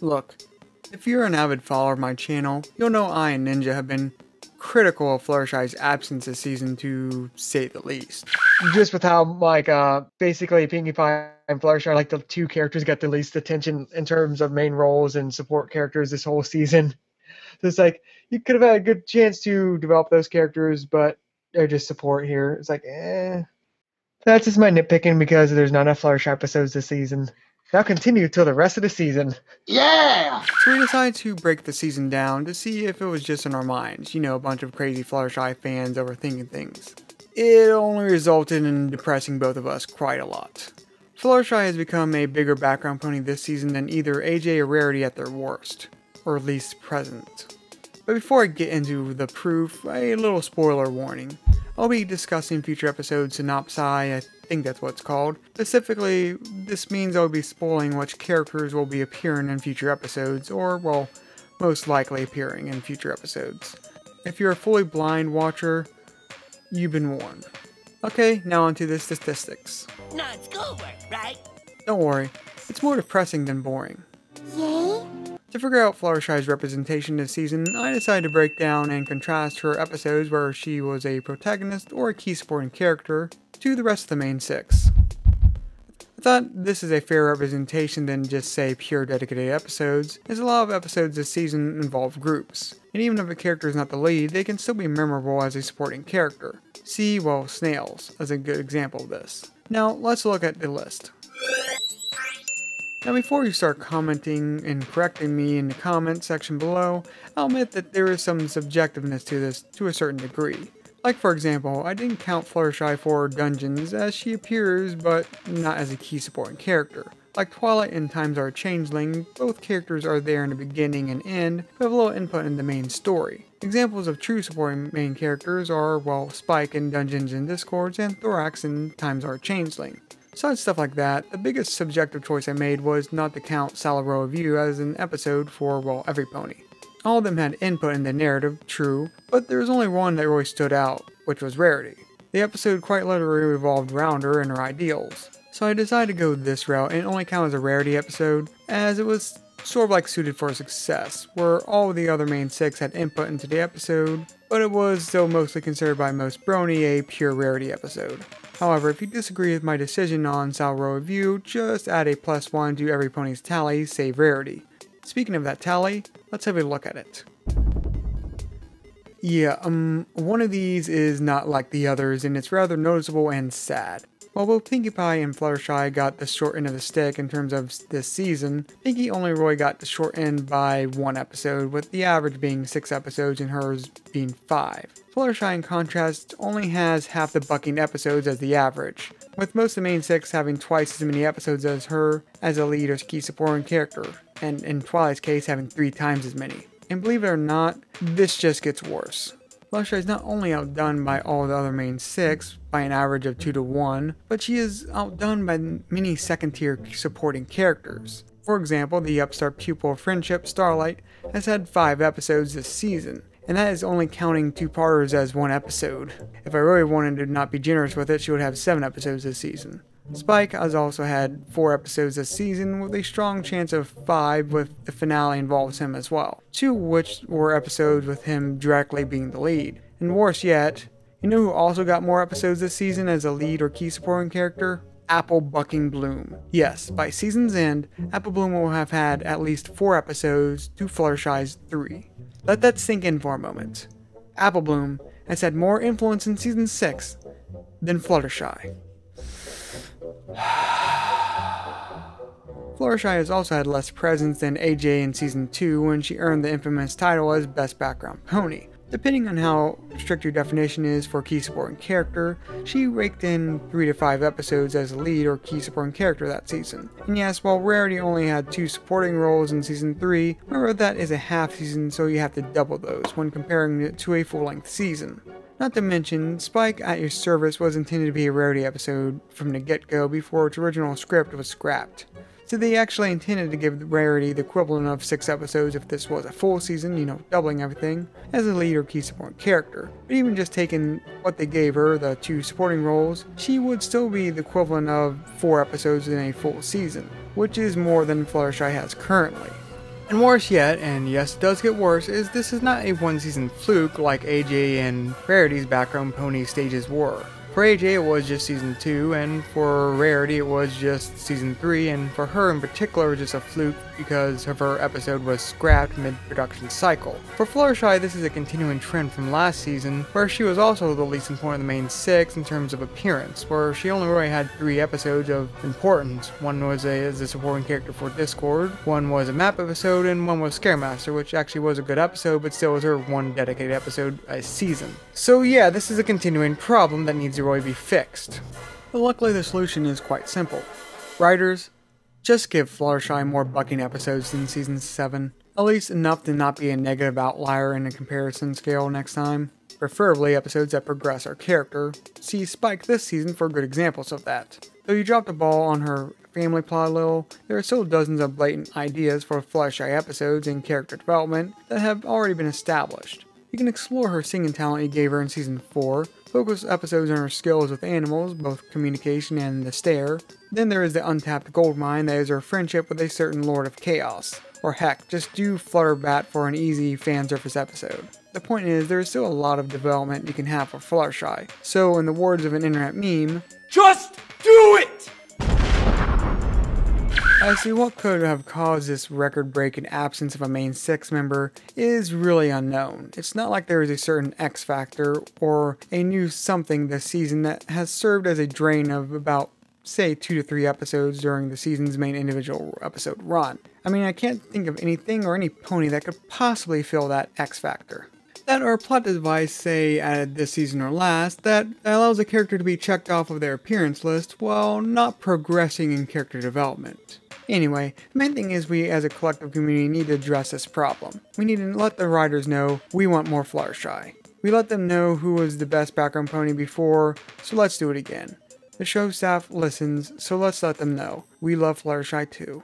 Look, if you're an avid follower of my channel, you'll know I and Ninja have been critical of Fluttershy's absence this season, to say the least. Just with how, like, basically Pinkie Pie and Fluttershy are like the two characters got the least attention in terms of main roles and support characters this whole season. So it's like, you could have had a good chance to develop those characters, but they're just support here. It's like, That's just my nitpicking because there's not enough Fluttershy episodes this season. That'll continue till the rest of the season. Yeah! So we decided to break the season down to see if it was just in our minds, a bunch of crazy Fluttershy fans overthinking things. It only resulted in depressing both of us quite a lot. Fluttershy has become a bigger background pony this season than either AJ or Rarity at their worst, or at least present. But before I get into the proof, a little spoiler warning. I'll be discussing future episode synopsi, I think that's what it's called. Specifically, this means I'll be spoiling which characters will be appearing in future episodes, or, well, most likely appearing in future episodes. If you're a fully blind watcher, you've been warned. Okay, now onto the statistics. Not schoolwork, right? Don't worry, it's more depressing than boring. Yay? To figure out Fluttershy's representation this season, I decided to break down and contrast her episodes where she was a protagonist or a key supporting character to the rest of the main six. I thought this is a fair representation than just say pure dedicated episodes, as a lot of episodes this season involve groups, and even if a character is not the lead, they can still be memorable as a supporting character. See, well, Snails as a good example of this. Now, let's look at the list. Now before you start commenting and correcting me in the comment section below, I'll admit that there is some subjectiveness to this to a certain degree. Like for example, I didn't count Fluttershy for dungeons as she appears but not as a key supporting character. Like Twilight and Times Are a Changeling, both characters are there in the beginning and end, but have little input in the main story. Examples of true supporting main characters are, well, Spike in Dungeons and Discords and Thorax in Times Are a Changeling. Besides stuff like that, the biggest subjective choice I made was not to count Salaro View as an episode for, well, every pony. All of them had input in the narrative, true, but there was only one that really stood out, which was Rarity. The episode quite literally revolved around her and her ideals. So I decided to go this route and only count as a Rarity episode, as it was sort of like suited for success, where all of the other main six had input into the episode, but it was still mostly considered by most brony a pure Rarity episode. However, if you disagree with my decision on Salaro View, just add a +1 to every pony's tally, save Rarity. Speaking of that tally, let's have a look at it. Yeah, one of these is not like the others, and it's rather noticeable and sad. While both Pinkie Pie and Fluttershy got the short end of the stick in terms of this season, Pinkie only really got the short end by one episode, with the average being 6 episodes and hers being 5. Fluttershy, in contrast, only has half the bucking episodes as the average, with most of the main 6 having twice as many episodes as her as a lead or key supporting character, and in Twilight's case having 3 times as many. And believe it or not, this just gets worse. Fluttershy is not only outdone by all the other main 6 by an average of 2 to 1, but she is outdone by many second-tier supporting characters. For example, the upstart pupil of Friendship, Starlight, has had 5 episodes this season, and that is only counting 2-parters as 1 episode. If I really wanted to not be generous with it, she would have 7 episodes this season. Spike has also had 4 episodes this season, with a strong chance of 5 with the finale involves him as well, 2 of which were episodes with him directly being the lead. And worse yet, you know who also got more episodes this season as a lead or key supporting character? Apple Bucking Bloom. Yes, by season's end, Apple Bloom will have had at least 4 episodes to Fluttershy's 3. Let that sink in for a moment. Apple Bloom has had more influence in season 6 than Fluttershy. Fluttershy has also had less presence than AJ in Season 2 when she earned the infamous title as Best Background Pony. Depending on how strict your definition is for key supporting character, she raked in 3 to 5 episodes as a lead or key supporting character that season. And yes, while Rarity only had 2 supporting roles in Season 3, remember that is a half season, so you have to double those when comparing it to a full-length season. Not to mention, Spike at Your Service was intended to be a Rarity episode from the get-go before its original script was scrapped. So they actually intended to give Rarity the equivalent of 6 episodes if this was a full season, doubling everything, as a lead or key supporting character. But even just taking what they gave her, the 2 supporting roles, she would still be the equivalent of 4 episodes in a full season, which is more than Fluttershy has currently. And worse yet, and yes it does get worse, is this is not a one season fluke like AJ and Rarity's background pony stages were. For AJ it was just season 2, and for Rarity it was just season 3, and for her in particular it was just a fluke because of her episode was scrapped mid-production cycle. For Fluttershy, this is a continuing trend from last season, where she was also the least important of the main 6 in terms of appearance, where she only really had 3 episodes of importance. One was as a supporting character for Discord, one was a map episode, and one was Scaremaster, which actually was a good episode, but still was her one dedicated episode a season. So yeah, this is a continuing problem that needs to really be fixed. But luckily the solution is quite simple. Writers, just give Fluttershy more bucking episodes than season 7. At least enough to not be a negative outlier in a comparison scale next time. Preferably episodes that progress our character. See Spike this season for good examples of that. Though you dropped the ball on her family plot a little, there are still dozens of blatant ideas for Fluttershy episodes and character development that have already been established. You can explore her singing talent you gave her in season 4, focus episodes on her skills with animals, both communication and the stare. Then there is the untapped goldmine that is her friendship with a certain Lord of Chaos. Or heck, just do Flutterbat for an easy fan service episode. The point is, there is still a lot of development you can have for Fluttershy. So in the words of an internet meme, Just do it! I see what could have caused this record-breaking absence of a main 6 member is really unknown. It's not like there is a certain X factor or a new something this season that has served as a drain of about, say, 2 to 3 episodes during the season's main individual episode run. I mean, I can't think of anything or any pony that could possibly fill that X factor. That or a plot device, say, added this season or last, that allows a character to be checked off of their appearance list while not progressing in character development. Anyway, the main thing is we as a collective community need to address this problem. We need to let the writers know we want more Fluttershy. We let them know who was the best background pony before, so let's do it again. The show staff listens, so let's let them know. We love Fluttershy too.